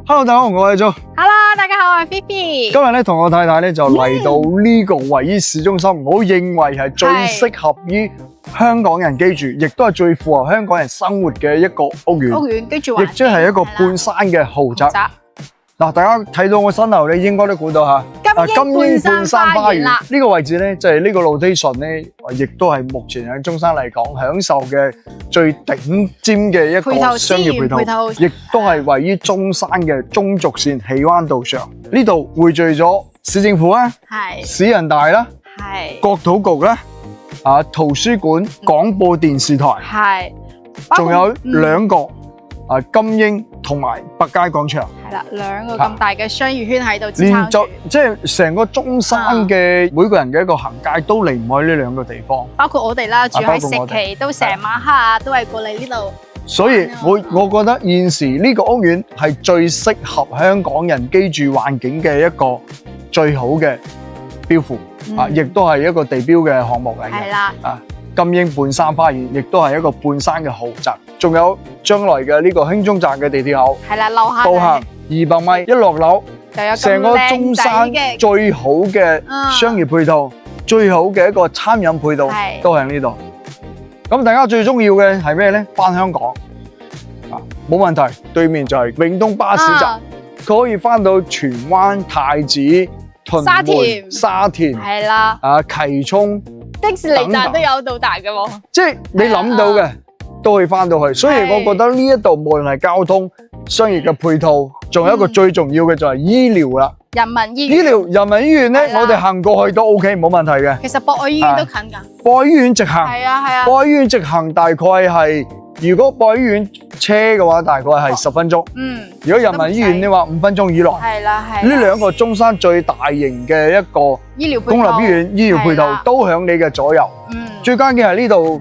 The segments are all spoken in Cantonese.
Hello， 大家好，我係 Joe。Hello， 大家好，我係 Phoebe。今日咧同我太太咧就嚟到呢個位於市中心，我認為係最適合於香港人居住，亦都係最符合香港人生活嘅一個屋苑。屋苑居住環境，亦即係一個半山嘅豪宅。嗱，大家睇到我身後，你應該都估到嚇。金英半山花園呢個位置咧，就係呢個 location 咧，亦都係目前喺中山嚟講享受嘅最頂尖嘅一個商業配套，亦都係位於中山嘅中軸線喜灣道上。呢度匯聚咗市政府啦、市人大啦、國土局啦、圖書館、廣播電視台，仲有兩個金英同埋百佳廣場。係啦，兩個咁大嘅商業圈喺度支撐住，即係成個中山嘅每個人嘅一個行街都離唔開呢兩個地方。包括我哋啦，住喺石岐都成晚黑啊，都係過嚟呢度。所以我覺得現時呢個屋苑係最適合香港人居住環境嘅一個最好嘅標符亦都係一個地標嘅項目嚟嘅。係啦，金英半山花園亦都係一個半山嘅豪宅，仲有將來嘅呢個興中站嘅地鐵口，係啦，樓下步行200米，一落樓就有成個中山最好嘅商業配套，最好嘅一個餐飲配套都喺呢度。咁大家最重要嘅係咩呢？返香港冇問題，對面就係永東巴士站，佢可以返到荃灣、太子、屯門、沙田，係啦，葵涌。的士離站都有到達嘅喎，即係你諗到嘅都可以翻到去，所以我覺得呢一度無論係交通、商業嘅配套，仲有一個最重要嘅就係醫療啦。人民醫院，人民醫院咧，我哋行過去都 OK，冇問題嘅。其實博愛醫院都近㗎，博愛醫院直行，係啊，博愛醫院直行大概係，如果博愛醫院車嘅話，大概係10分鐘。如果人民醫院你話5分鐘以內。係啦，係。呢兩個中山最大型嘅一個公立醫院醫療配套都喺你嘅左右。最關鍵係呢度，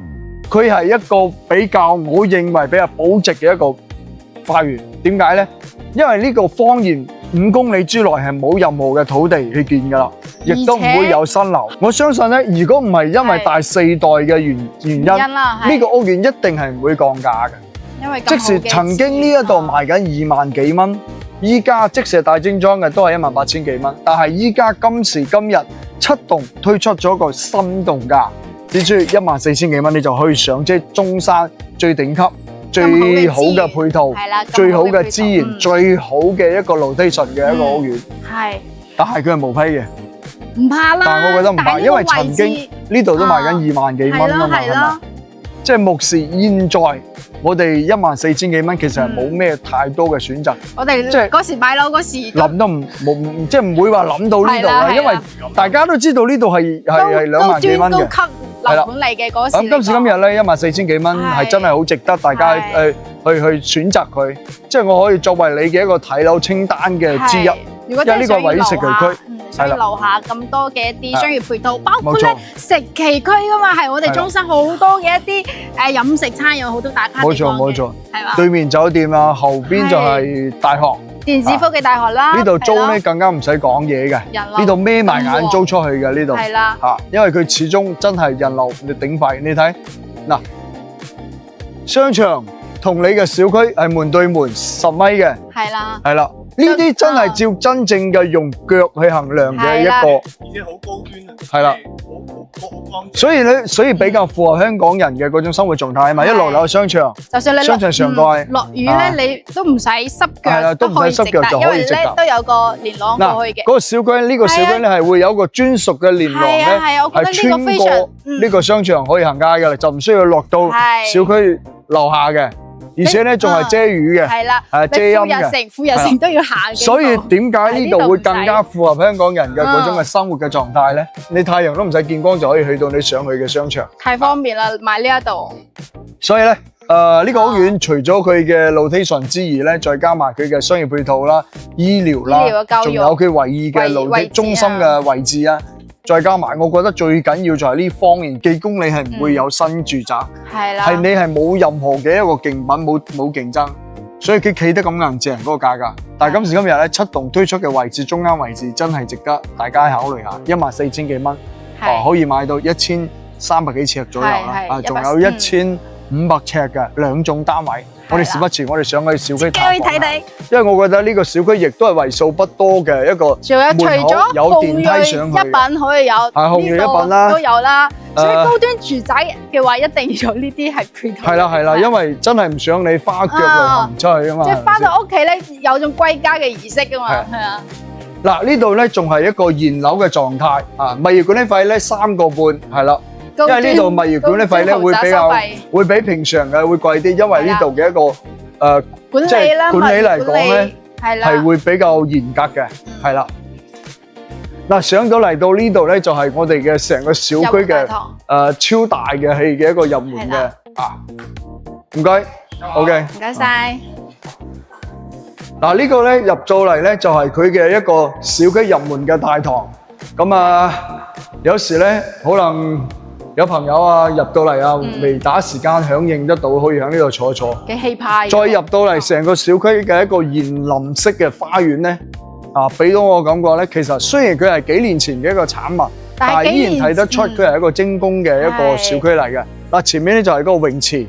佢係一個比較，我認為比較保值嘅一個花園。點解呢？因為呢個方圓5公里之內係冇任何嘅土地去建㗎啦，亦都唔會有新樓。我相信咧，如果唔係因為第4代嘅原因，呢個屋苑一定係唔會降價嘅。因為即使曾經呢一度賣緊2萬幾蚊，依家即使大精裝嘅都係18000幾蚊。但係依家今時今日7棟推出咗個心動價，只需要14000幾蚊，你就可以上即係中山最頂級、最好嘅配套、最好嘅資源、最好嘅一個 location 嘅一個屋苑。係，但係佢係無批嘅，唔怕啦。但係我覺得唔怕，因為曾經呢度都賣緊2萬幾蚊啊嘛，係嘛？即係目前現在我哋14000幾蚊，其實係冇咩太多嘅選擇。我哋即係嗰時買樓嗰時諗都冇，即係唔會話諗到呢度啦，因為大家都知道呢度係2萬幾蚊嘅。樓盤嚟嘅嗰時，咁今時今日咧14000幾蚊係真係好值得大家去選擇佢，即係我可以作為你嘅一個睇樓清單嘅之一。因為呢個位於石岐區，所以樓下咁多嘅一啲商業配套，包括咧石岐區噶嘛，係我哋中山好多嘅一啲飲食餐有好多打卡地方嘅。冇錯，係嘛？對面酒店啦，後邊就係大學。電子科技大學啦，呢度租咧更加唔使講嘢嘅，呢度孭埋眼租出去嘅呢度，係啦，因為佢始終真係人流鼎沸。你睇嗱，商場同你嘅小區係門對門10米嘅，係啦，係啦，呢啲真係照真正嘅用腳去衡量嘅一個，而且好高端啊，係啦，所以比較符合香港人嘅嗰種生活狀態啊嘛，一落樓商場，就算你商場上蓋落雨咧，你都唔使濕腳，都唔使濕腳就可以直達，都有個連廊過去嘅。嗰個小區呢個小區咧係會有個專屬嘅連廊咧，係穿過呢個商場可以行街嘅啦，就唔需要落到小區樓下嘅。而且咧仲係遮雨嘅，係啦，遮陰嘅，富日城都要行。所以點解呢度會更加符合香港人嘅嗰種嘅生活嘅狀態咧？你太陽都唔使見光就可以去到你想去嘅商場，太方便啦！買呢一度。所以咧，呢個屋苑除咗佢嘅 location 之餘咧，再加埋佢嘅商業配套啦、醫療啦，仲有佢唯一嘅中心嘅位置啊。再加埋，我覺得最緊要就係呢方圓幾公里係唔會有新住宅，係你係冇任何嘅一個競品，冇競爭，所以佢企得咁硬淨嗰個價格。但係今時今日咧，7棟推出嘅位置，中間位置真係值得大家考慮下，14000幾蚊，可以買到1300幾尺左右啦，仲有1500尺嘅2種單位，我哋事不遲，我哋上去小區探訪下。睇睇。因為我覺得呢個小區亦都係為數不多嘅一個仲有除門口咗有電梯上去紅銳一品可以有，紅銳一品啦呢個都有啦。所以高端住宅嘅話，一定要有呢啲係配套。係啦，因為真係唔想你花腳路行出去啊嘛。即係翻到屋企咧，有種歸家嘅儀式噶嘛，係啊。嗱，呢度咧仲係一個現樓嘅狀態啊，物業管理費咧3個半係啦，因為呢度物業管理費咧會比平常嘅會貴啲，因為呢度嘅一個管理啦，管理嚟講咧係會比較嚴格嘅，係啦。嗱，上到嚟到呢度咧就係我哋嘅成個小區嘅超大嘅氣嘅一個入門嘅啊，唔該 ，OK， 唔該晒。嗱，呢個咧入到嚟咧就係佢嘅一個小區入門嘅大堂。咁啊，有時咧可能有朋友啊入到嚟啊，未打時間響應得到，可以喺呢度坐一坐。幾氣派。再入到嚟成個小區嘅一個園林式嘅花園咧，啊，俾到我感覺咧，其實雖然佢係幾年前嘅一個產物，但係依然睇得出佢係一個精工嘅一個小區嚟嘅。嗱，前面咧就係嗰個泳池。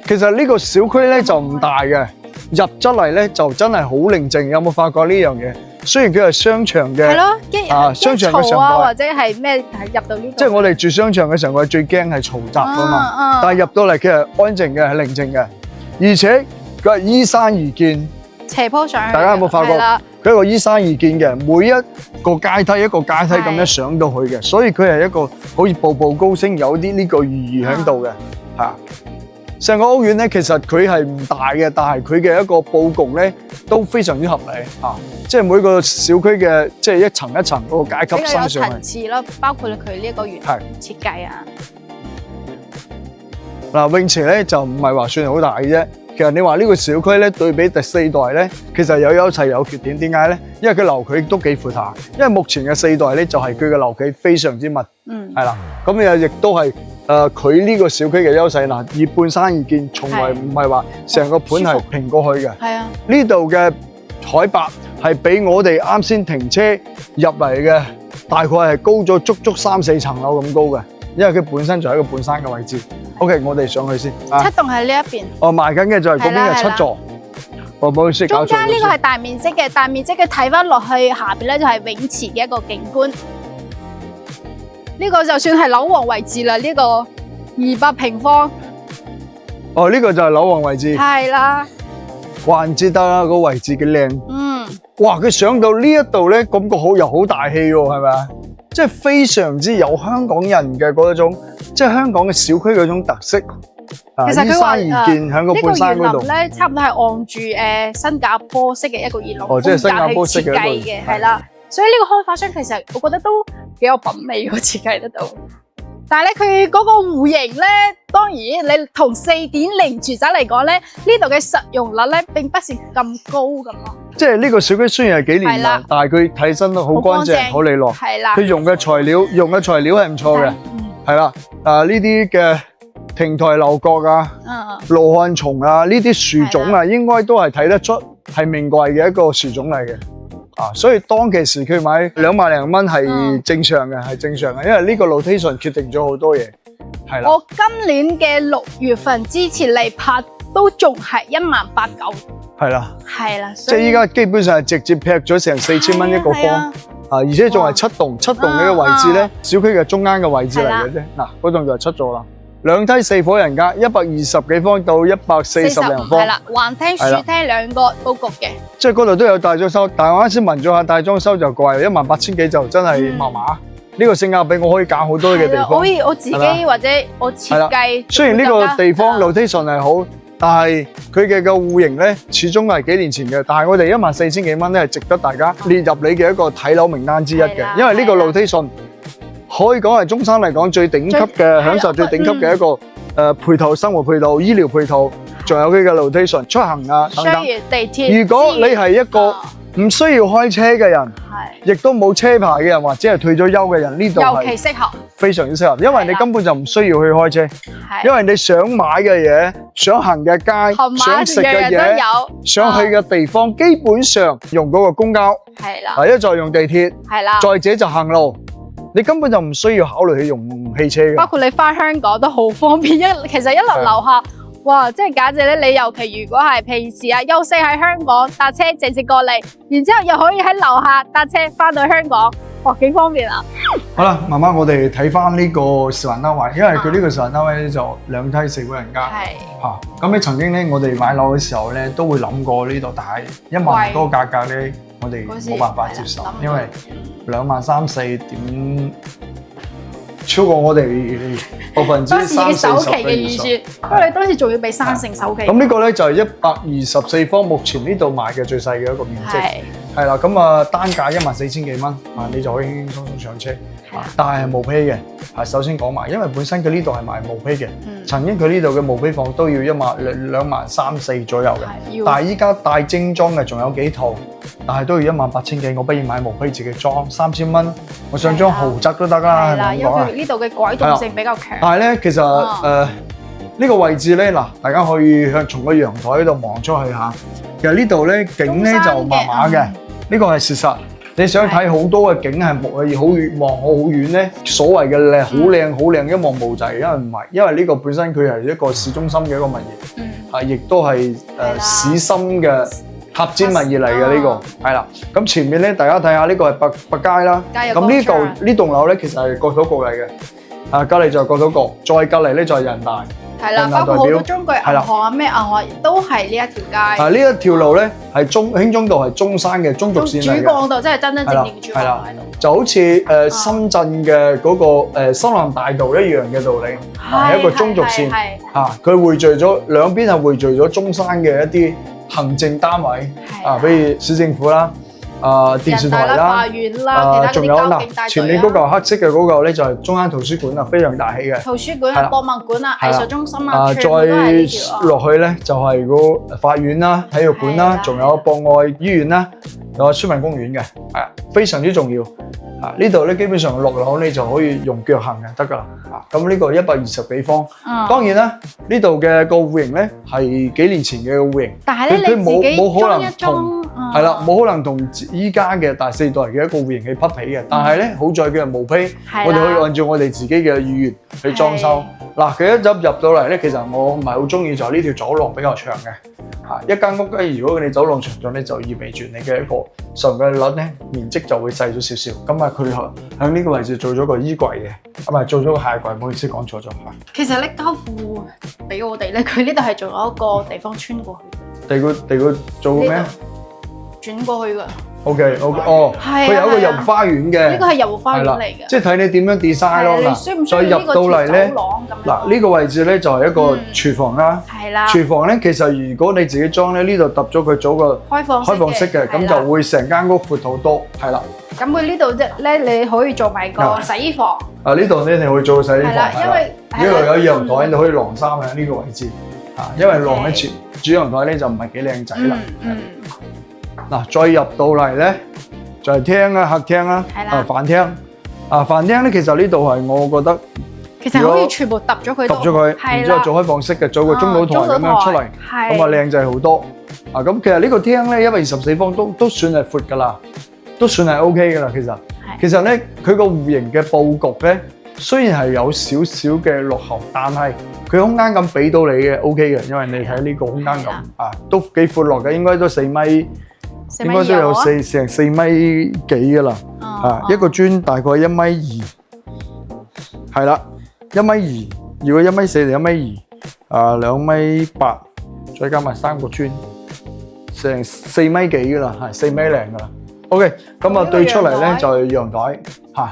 其實呢個小區咧就唔大嘅，入咗嚟咧就真係好寧靜。有冇發覺呢樣嘢？雖然佢係商場嘅，係咯，商場嘅上蓋或者係咩係入到呢度？即係我哋住商場嘅時候，我哋最驚係嘈雜㗎嘛。但係入到嚟佢係安靜嘅，係寧靜嘅，而且佢係依山而建，斜坡上去。大家有冇發覺？佢係一個依山而建嘅，每一個階梯一個階梯咁樣上到去嘅，所以佢係一個好似步步高升，有啲呢個寓意喺度嘅，嚇。成個屋苑咧，其實佢係唔大嘅，但係佢嘅一個佈局咧都非常之合理啊！即係每個小區嘅即係一層一層嗰個階級升上去。比較有層次咯，包括佢呢一個園設計啊。嗱，泳池咧就唔係話算好大嘅啫。其實你話呢個小區咧對比第四代咧，其實有優勢有缺點。點解咧？因為佢樓距都幾闊下。因為目前嘅四代咧就係佢嘅樓距非常之密，係啦。咁又亦都係。佢呢個小區嘅優勢嗱，以半山而建，從來唔係話成個盤係平過去嘅。係啊，呢度嘅海拔係比我哋啱先停車入嚟嘅大概係高咗足足3-4層樓咁高嘅，因為佢本身就喺個半山嘅位置。OK， 我哋上去先。7棟喺呢一邊。哦，賣緊嘅就係嗰邊嘅7座。我唔好意思，中間呢個係大面積嘅，大面積嘅睇翻落去下邊咧就係泳池嘅一個景觀。呢個就算係樓王位置啦，呢個200平方。哦，呢個就係樓王位置。係啦。怪唔之得啦，個位置幾靚。哇，佢上到呢一度咧，感覺又好大氣喎，係咪啊？即係非常之有香港人嘅嗰種，即係香港嘅小區嗰種特色。其實佢話呢個園林咧，差唔多係按住新加坡式嘅一個園林風格去設計嘅，係啦。所以呢個開發商其實我覺得都幾有品味喎，設計得到。但係咧，佢嗰個戶型咧，當然你同4.0住宅嚟講咧，呢度嘅實用率咧並不是咁高咁咯。即係呢個小區雖然係幾年啦，但係佢睇身都好乾淨、好利落。係啦，佢用嘅材料係唔錯嘅。係啦，呢啲嘅亭台樓閣啊、羅漢松啊，呢啲樹種啊，應該都係睇得出係名貴嘅一個樹種嚟嘅。所以當其時佢買2萬零蚊係正常嘅，係正常嘅，因為呢個 location 決定咗好多嘢，係啦。我今年嘅6月份之前嚟拍都仲係18900，係啦，係啦，即係依家基本上係直接劈咗成4000蚊一個方，而且仲係7棟，7棟呢個位置咧，小區嘅中間嘅位置嚟嘅啫。嗱，嗰棟就係7座啦。2梯4伙人家，120幾方到140零方，係啦，橫廳、豎廳兩個佈局嘅。即係嗰度都有大裝修，但係我啱先問咗下大裝修就貴，18000幾就真係麻麻。呢個性價比我可以揀好多嘅地方，可以我自己或者我設計。雖然呢個地方 location 係好，但係佢嘅個戶型咧始終係幾年前嘅。但係我哋14000幾蚊咧係值得大家列入你嘅一個睇樓名單之一嘅，因為呢個 location。可以講係中山嚟講最頂級嘅享受，最頂級嘅一個配套、生活配套、醫療配套，仲有佢嘅 location 出行啊等等。地鐵。如果你係一個唔需要開車嘅人，亦都冇車牌嘅人，或者係退咗休嘅人，呢度係尤其適合，非常之適合，因為你根本就唔需要去開車，因為你想買嘅嘢、想行嘅街、想食嘅嘢、想去嘅地方，基本上用嗰個公交，係啦，一再用地鐵，係啦，再者就行路。你根本就唔需要考慮去用汽車嘅。包括你翻香港都好方便，其實一落樓下，哇！即係簡直咧，你尤其如果係平時啊休息喺香港搭車直接過嚟，然之後又可以喺樓下搭車翻到香港，哇！幾方便啊！好啦，慢慢我哋睇翻呢個示範單位，因為佢呢個示範單位咧就2梯4個人間。係。咁你曾經咧，我哋買樓嘅時候咧，都會諗過呢度，但係1萬多價格咧，我哋冇辦法接受，因為2萬3、4點超過我哋30%-40%首期嘅預算。不過你當時仲要俾3成首期。咁呢個咧就係124方，目前呢度賣嘅最細嘅一個面積。係啦，咁啊單價14,000幾蚊，你就可以輕輕鬆鬆上車。但係冇批嘅，首先講埋，因為本身佢呢度係賣冇批嘅，曾經佢呢度嘅冇批房都要2萬3、4左右嘅，但係依家帶精裝嘅仲有幾套，但係都要18000幾，我不如買冇批自己裝3000蚊，我想裝豪宅都得啦，係咪咁講啊？因為佢呢度嘅改動性比較強。但係咧，其實呢個位置咧，嗱，大家可以從個陽台度望出去嚇，其實呢度咧景咧就麻麻嘅，呢個係事實。你想睇好多嘅景係望好遠望好遠咧，所謂嘅靚好靚好靚一望無際，因為唔係，因為呢個本身佢係一個市中心嘅一個物業，亦都係市心嘅合資物業嚟嘅呢個，係啦。咁前面咧，大家睇下呢個係百佳啦，咁呢棟樓咧其實係國土局嚟嘅，隔離就係國土局，再隔離咧就係人大。係啦，包括好多中國銀行啊、咩銀行都係呢一條街。呢一條路咧係興中道係中山嘅中軸線嚟嘅。珠江道即係真真正正嘅珠江道喺度。就好似深圳嘅嗰個新南大道一樣嘅道理，係一個中軸線。佢匯聚咗兩邊係匯聚咗中山嘅一啲行政單位，比如市政府啦。電視台啦，法院啦，仲有嗱，前面嗰嚿黑色嘅嗰嚿咧就係中央圖書館啊，非常大氣嘅。圖書館啊、博物館啊、藝術中心啊，再落去咧就係個法院啦、體育館啦，仲有博愛醫院啦，有書民公園嘅，非常之重要。呢度咧基本上落樓你就可以用腳行嘅得㗎啦。咁呢個120幾方，當然啦，呢度嘅個戶型咧係幾年前嘅個戶型，但係咧你自己裝一裝。係啦，冇可能同依家嘅第4代嘅一個戶型去匹比嘅。但係咧，好在佢係無坯，我哋可以按照我哋自己嘅意願去裝修。嗱，佢一入到嚟咧，其實我唔係好中意就係呢條走廊比較長嘅。一間屋咧，如果你走廊長咗咧，就意味住你嘅一個上嘅率咧面積就會細咗少少。咁啊，佢喺呢個位置做咗個衣櫃嘅，咁啊做咗個鞋櫃，唔好意思講錯咗。其實咧交付俾我哋咧，佢呢度係仲有一個地方穿過去。地個做咩？轉過去㗎。OK，哦，佢有一個入花園嘅。呢個係入花園嚟嘅。即係睇你點樣 design 咯。嗱，再入到嚟咧，嗱呢個位置咧就係一個廚房啦。係啦。廚房咧其實如果你自己裝咧，呢度揼咗佢做個開放式嘅，咁就會成間屋闊好多。係啦。咁佢呢度咧，你可以做埋個洗衣房。呢度咧你可以做洗衣房。係啦，因為呢度有陽台，你可以晾衫喺呢個位置。因為晾喺主陽台咧就唔係幾靚仔啦。嗱，再入到嚟咧，就係廳啦、客廳啦、飯廳。飯廳咧，其實呢度係我覺得，其實可以全部揼咗佢，然之後做開放式嘅，做個中島台咁樣出嚟，咁啊靚仔好多。咁其實呢個廳咧，124方都算係闊㗎啦，都算係 OK 㗎啦。其實咧，佢個戶型嘅佈局咧，雖然係有少少嘅落後，但係佢空間感俾到你嘅 OK 嘅，因為你睇呢個空間感都幾闊落嘅，應該都4米。應該都有成4米幾噶啦，一個磚大概1米2，係啦，1米2。如果1米4就1米2，2米8，再加埋3個磚，成4米幾噶啦，係4米零噶啦。OK，咁啊對出嚟咧就係陽台嚇，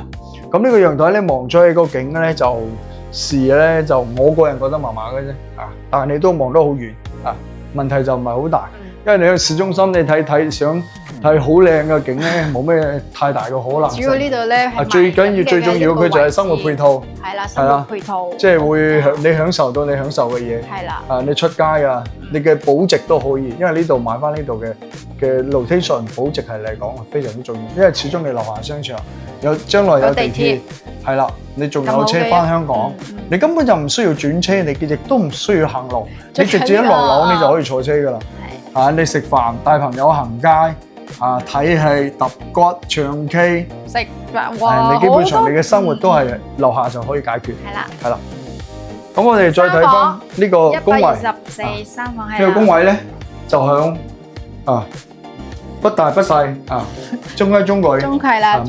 咁呢個陽台咧望出去個景咧就視咧就我個人覺得麻麻嘅啫，但係你都望得好遠，問題就唔係好大。因為你喺市中心，你想睇好靚嘅景咧，冇咩太大嘅可能。主要呢度咧係最緊要、最重要，佢就係生活配套。係啦，生活配套。即係會你享受到你享受嘅嘢。係啦。你出街啊，你嘅保值都可以，因為呢度買翻呢度嘅 location 保值係嚟講非常之重要。因為始終你樓下商場將來有地鐵，係啦，你仲有車翻香港，你根本就唔需要轉車，你亦都唔需要行路，你直接一落樓你就可以坐車㗎啦。你食飯帶朋友行街，睇戲、揼骨、唱 K、食飯，哇！你基本上你嘅生活都係樓下就可以解決。係啦。咁我哋再睇翻呢個工位，124三房係呢個工位咧就響不大不細中規中矩，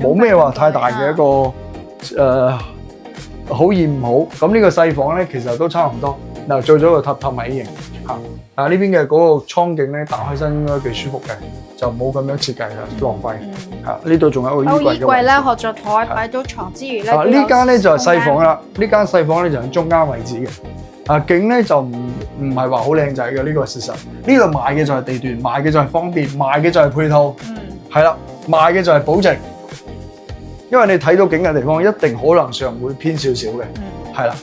冇咩話太大嘅一個好與唔好。咁呢個細房咧其實都差唔多。嗱，做咗個榻榻米型但係呢邊嘅嗰個窗景咧打開身應該幾舒服嘅，就冇咁樣設計啦，浪費。呢度仲有一個衣櫃嘅位置。衣櫃咧，學咗台擺咗床之餘咧，呢間咧就係細房啦。呢間細房咧就喺中間位置嘅。景咧就唔係話好靚仔嘅，呢個係事實。呢度賣嘅就係地段，賣嘅就係方便，賣嘅就係配套。係啦，賣嘅就係保值。因為你睇到景嘅地方，一定可能上會偏少少嘅。係啦。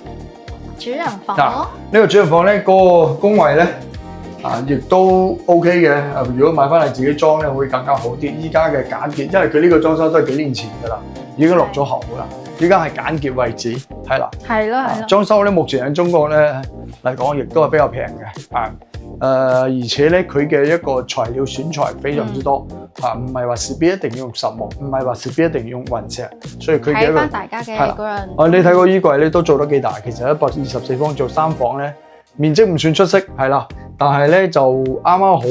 主人房呢個主人房咧，嗰個工位咧亦都 OK 嘅。如果買翻嚟自己裝咧，會更加好啲。依家嘅簡潔，因為佢呢個裝修都係幾年前㗎啦，已經落咗喉㗎啦。依家係簡潔為主，係啦。係咯。裝修咧，目前喺中國咧嚟講，亦都係比較平嘅。而且咧，佢嘅一個材料選材非常之多，唔係話事必一定要用實木，唔係話事必一定要用雲石，所以佢嘅一個睇翻大家嘅嗰樣。你睇個衣櫃咧都做得幾大，其實124方做3房咧，面積唔算出色，係啦，但係咧就啱啱好，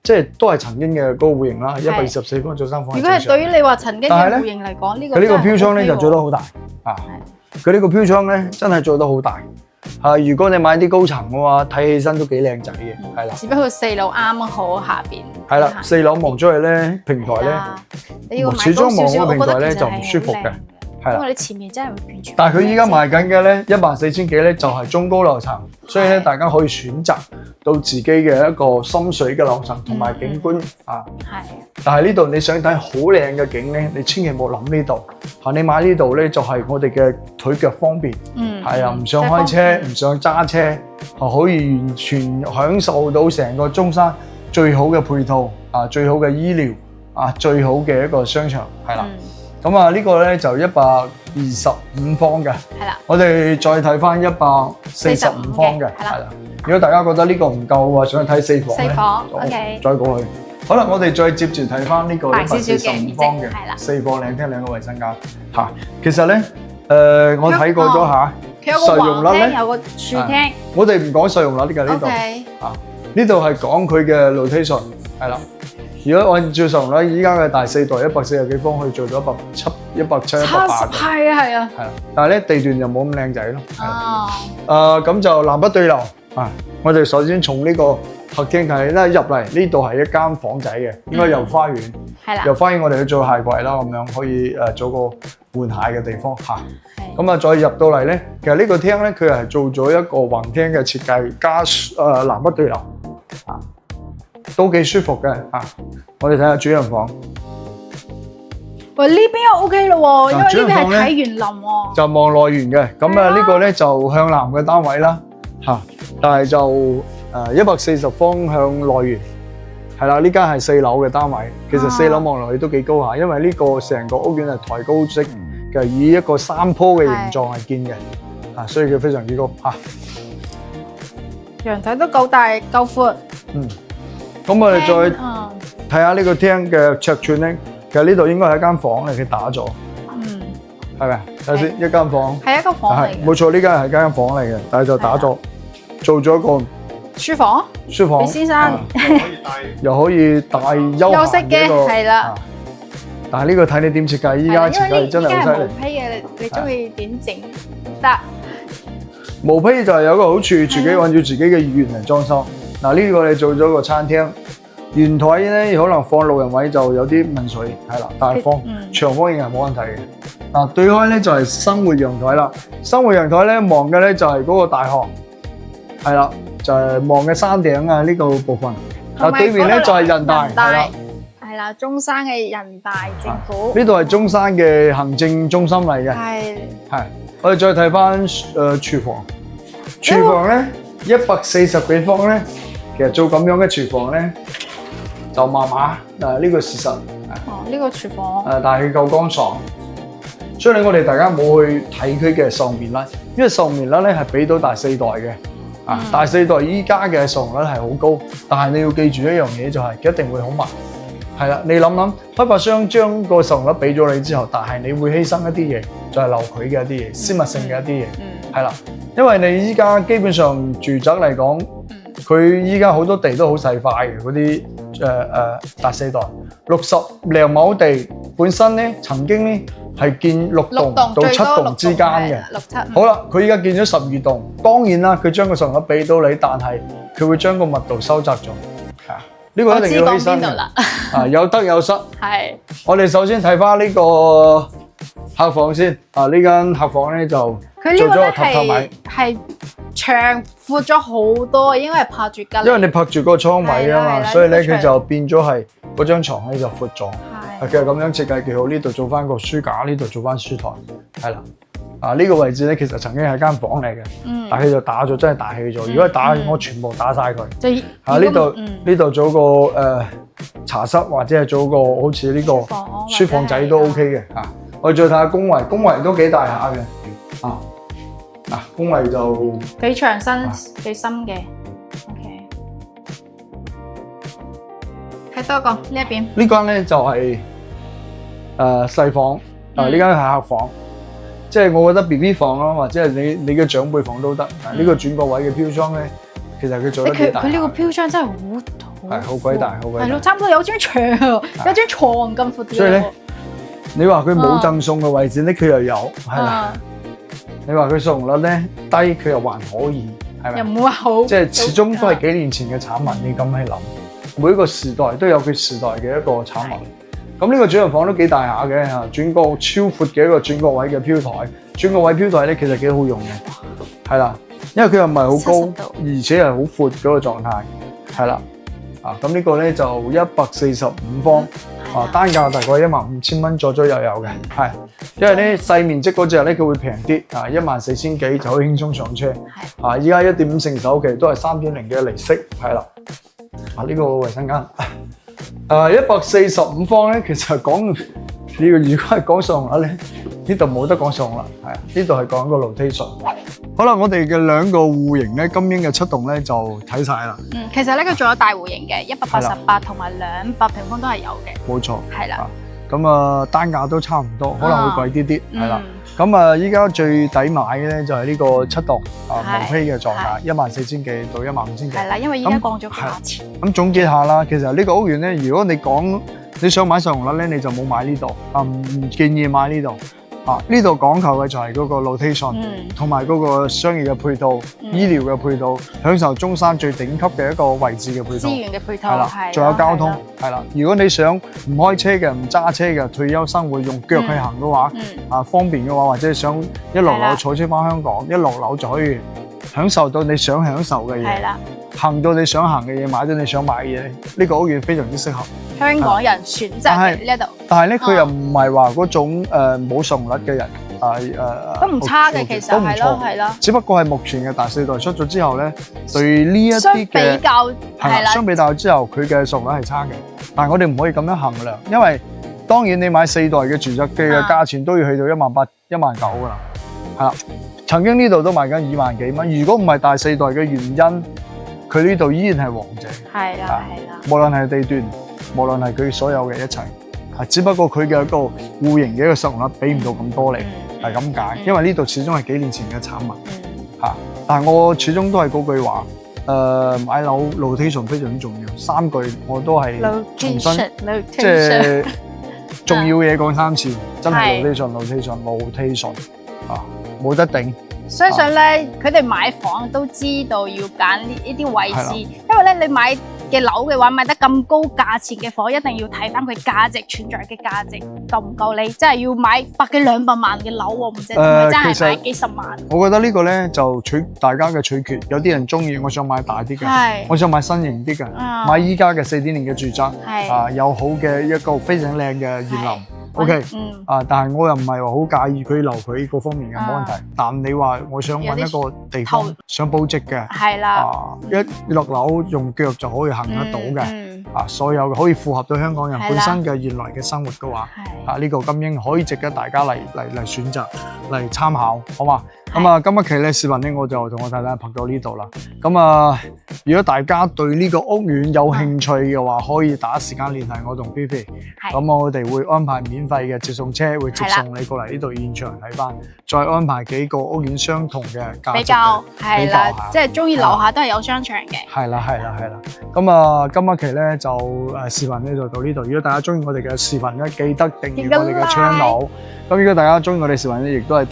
即係都係曾經嘅嗰個戶型啦，124方做3房。如果係對於你話曾經嘅戶型嚟講，呢個佢呢個飄窗咧就做得好大佢呢個飄窗咧真係做得好大。如果你買啲高層嘅話，睇起身都幾靚仔嘅，係啦。只不過4樓啱好下邊。係啦，4樓望出去咧，平台咧，始終望嗰個平台咧就唔舒服嘅，係啦。因為你前面真係會完全。但係佢依家賣緊嘅咧，14000幾咧就係中高樓層，所以咧大家可以選擇到自己嘅一個心水嘅樓層同埋景觀係。但係呢度你想睇好靚嘅景咧，你千祈唔好諗呢度。你買呢度咧就係我哋嘅腿腳方便，係啊，唔想開車，唔想揸車，可以完全享受到成個中山最好嘅配套最好嘅醫療最好嘅一個商場，係啦。咁呢個咧就125方嘅，係啦。我哋再睇翻145方嘅，係啦。如果大家覺得呢個唔夠嘅話，想去睇4房咧，4房，OK，再過去。好啦，我哋再接住睇翻呢個145方嘅4房靚廳2個衛生間嚇。其實咧，我睇過咗下，實用率咧有個廚廳。我哋唔講實用率㗎呢度嚇，呢度係講佢嘅 location 係啦。如果按照實用率，依家嘅大4代140幾方去做咗170、180、180，係啊係啊。係啦，但係咧地段就冇咁靚仔咯。哦。咁就南北對流我哋首先從呢個客廳睇咧，入嚟呢度係一間房仔嘅，應該有花園。係啦。有花園我哋去做蟹櫃啦，咁樣可以做個換蟹嘅地方嚇。係。咁再入到嚟咧，其實呢個廳咧，佢係做咗一個橫廳嘅設計，加南北對流都幾舒服嘅我哋睇下主人房。喂，呢邊又 OK 咯喎，因為呢邊係睇園林喎。就望內園嘅，咁呢個咧就向南嘅單位啦但係就140方向內園，係啦，呢間係4樓嘅單位。其實4樓望落去都幾高下，因為呢個成個屋苑係抬高式嘅，以一個山坡嘅形狀係建嘅所以佢非常之高陽台都夠大夠闊。咁我哋再睇下呢個廳嘅尺寸咧，其實呢度應該係一間房嚟，佢打咗，係咪？睇下先，一間房係一間房嚟嘅，冇錯，呢間係間房嚟嘅，但係就打咗，做咗一個書房，俾先生又可以帶休息嘅一個，係啦。但係呢個睇你點設計，依家設計真係好犀利。毛坯嘅，你中意點整得？毛坯就係有個好處，自己按照自己嘅意願嚟裝修。嗱，呢個你做咗個餐廳，圓台咧可能放路人位就有啲問水，係啦，但係放長方形係冇問題嘅。對開咧就係生活陽台啦，生活陽台咧望嘅咧就係嗰個大學，係啦，就係望嘅山頂呢個部分。對面咧就係人大，係啦，中山嘅人大政府。呢度係中山嘅行政中心嚟嘅，係。我哋再睇翻廚房，廚房咧。140幾方咧，其實做咁樣嘅廚房咧就麻麻，呢個事實。呢個廚房。但係佢夠乾爽，所以咧我哋大家冇去睇佢嘅受棉甩，因為受棉甩咧係俾到大4代嘅，大4代依家嘅受用率係好高，但係你要記住一樣嘢就係一定會好密，係啦，你諗諗，開發商將個售樓率俾咗你之後，但係你會犧牲一啲嘢，就係留佢嘅一啲嘢，私密性嘅一啲嘢，係啦，因為你依家基本上住宅嚟講，佢依家好多地都好細塊嘅嗰啲大四代60零畝地，本身咧曾經咧係建6棟到7棟之間嘅，6、7。好啦，佢依家建咗12棟，當然啦，佢將個售樓率俾到你，但係佢會將個密度收窄咗，係啊。呢個一定要犧牲嘅，有得有失。係，我哋首先睇翻呢個客房先。呢間客房咧就做咗個榻榻米，係長闊咗好多，應該係拍住隔離。因為你拍住個倉位啊嘛，所以咧佢就變咗係嗰張床咧就闊咗。係，其實咁樣設計幾好。呢度做翻個書架，呢度做翻書台，係啦。呢個位置咧，其實曾經係間房嚟嘅，但係佢就打咗，真係大氣咗。如果打，我全部打晒佢。呢度做個茶室或者係做個好似呢個書房仔都 OK 嘅嚇。我哋再睇下宮位，宮位都幾大下嘅宮位就幾長身幾深嘅。OK， 睇多個呢一邊。呢間咧就係細房，呢間係客房。即係我覺得 BB 房咯，或者係你嘅長輩房都得。呢個轉角位嘅飄窗咧，其實佢做得幾大。佢呢個飄窗真係好鬼大，好鬼大。係咯，差唔多有張床，有張床咁闊。所以咧，你話佢冇贈送嘅位置咧，佢又有，係啦。你話佢售樓率咧低，佢又還可以，係咪？又唔會話好。即係始終都係幾年前嘅產物，你咁去諗，每一個時代都有佢時代嘅一個產物。咁呢個主人房都幾大下嘅嚇，轉角超闊嘅一個轉角位嘅飄台，轉角位飄台咧其實幾好用嘅，係啦，因為佢又唔係好高，而且係好闊嗰個狀態，係啦，咁呢個咧就145方，單價大概15,000蚊左右有嘅，係，因為咧細面積嗰隻咧佢會平啲，14,000幾就可以輕鬆上車，依家1.5成首期都係3.0嘅利息，係啦，呢個衞生間。145方咧，其實講你如果係講上樓咧，呢度冇得講上樓，係啊，呢度係講個 location。好啦，我哋嘅兩個戶型咧，金英嘅7棟咧就睇晒啦。其實咧佢仲有大戶型嘅188同埋200平方都係有嘅。冇錯。係啦。咁單價都差唔多，可能會貴啲啲，係啦。咁依家最抵買嘅咧就係呢個7棟毛坯嘅狀態，14,000幾到15,000幾。係啦，因為依家降咗價錢。咁總結下啦，其實呢個屋苑咧，如果你講你想買上樓咧，你就冇買呢度，唔建議買呢度。呢度講求嘅就係嗰個 location，同埋嗰個商業嘅配套、醫療嘅配套，享受中山最頂級嘅一個位置嘅配套。資源嘅配套係啦，仲有交通係啦。如果你想唔開車嘅、唔揸車嘅退休生活用腳去行嘅話，方便嘅話，或者想一落樓坐車翻香港，一落樓就可以享受到你想享受嘅嘢，行到你想行嘅嘢，買到你想買嘅嘢。呢個屋苑非常之適合香港人選擇喺呢一度。但係咧，佢又唔係話嗰種冇上率嘅人，都唔差嘅，其實係咯，係咯。只不過係目前嘅大四代出咗之後咧，對呢一啲嘅比較係啦，相比較之後，佢嘅上率係差嘅。但係我哋唔可以咁樣衡量，因為當然你買4代嘅住宅嘅價錢都要去到18,000、19,000㗎啦，係啦。曾經呢度都賣緊2萬幾蚊，如果唔係大四代嘅原因，佢呢度依然係王者。係啦，係啦。無論係地段，無論係佢所有嘅一切。只不過佢嘅一個戶型嘅一個售樓率俾唔到咁多嚟，係咁解。因為呢度始終係幾年前嘅產物，但係我始終都係嗰句話，買樓 location 非常之重要。3句我都係重新，即係重要嘢講3次，真係 location 冇得頂。相信咧，佢哋買房都知道要揀呢啲位置，因為咧你買嘅樓嘅話，買得咁高價錢嘅房，一定要睇翻佢價值存在嘅價值夠唔夠你，即係要買100幾200萬嘅樓喎，唔知係咪真係買幾十萬？我覺得呢個咧就大家嘅取決，有啲人中意，我想買大啲嘅，我想買新型啲嘅，買依家嘅4.0嘅住宅，有好嘅一個非常靚嘅園林。OK，但係我又唔係話好介意佢留佢各方面嘅冇問題。但你話我想揾一個地方想保值嘅，係啦，一落樓用腳就可以行得到嘅，所有可以符合到香港人本身嘅原來嘅生活嘅話，呢個金英可以值得大家嚟選擇嚟參考，好嘛？咁啊，今一期咧視頻咧，我就同我太太拍到呢度啦。咁啊，如果大家對呢個屋苑有興趣嘅話，可以打時間聯繫我同 Fifi。咁我哋會安排免費嘅接送車，會接送你過嚟呢度現場睇翻，再安排幾個屋苑相同嘅價值比較係啦，即係中意樓下都係有商場嘅。係啦。咁啊，今一期咧就視頻咧就到呢度。如果大家中意我哋嘅視頻咧，記得訂閱我哋嘅 channel。咁如果大家中意我哋視頻咧，亦都係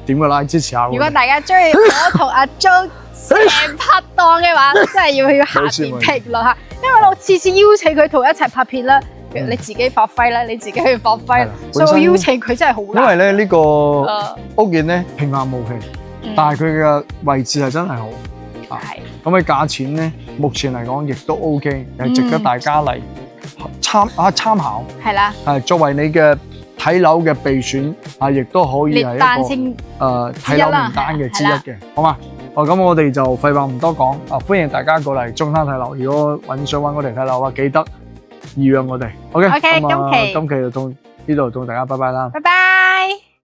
點個 like 支持下我。如果大家中意我同阿 Jo 成拍檔嘅話，真係要下邊評論下，因為我次次邀請佢同一齊拍片啦，你自己發揮啦，你自己去發揮。所以我邀請佢真係好難。因為咧呢個屋苑咧平淡無奇，但係佢嘅位置係真係好。係。咁嘅價錢咧，目前嚟講亦都 OK， 係值得大家嚟參考。係啦。係作為你嘅睇樓嘅備選啊，亦都可以係一個睇樓名單嘅之一嘅，好嘛？咁我哋就廢話唔多講啊！歡迎大家過嚟中山睇樓。如果想揾我哋睇樓嘅話，記得預約我哋。OK，今期就到呢度，同大家拜拜啦。拜拜。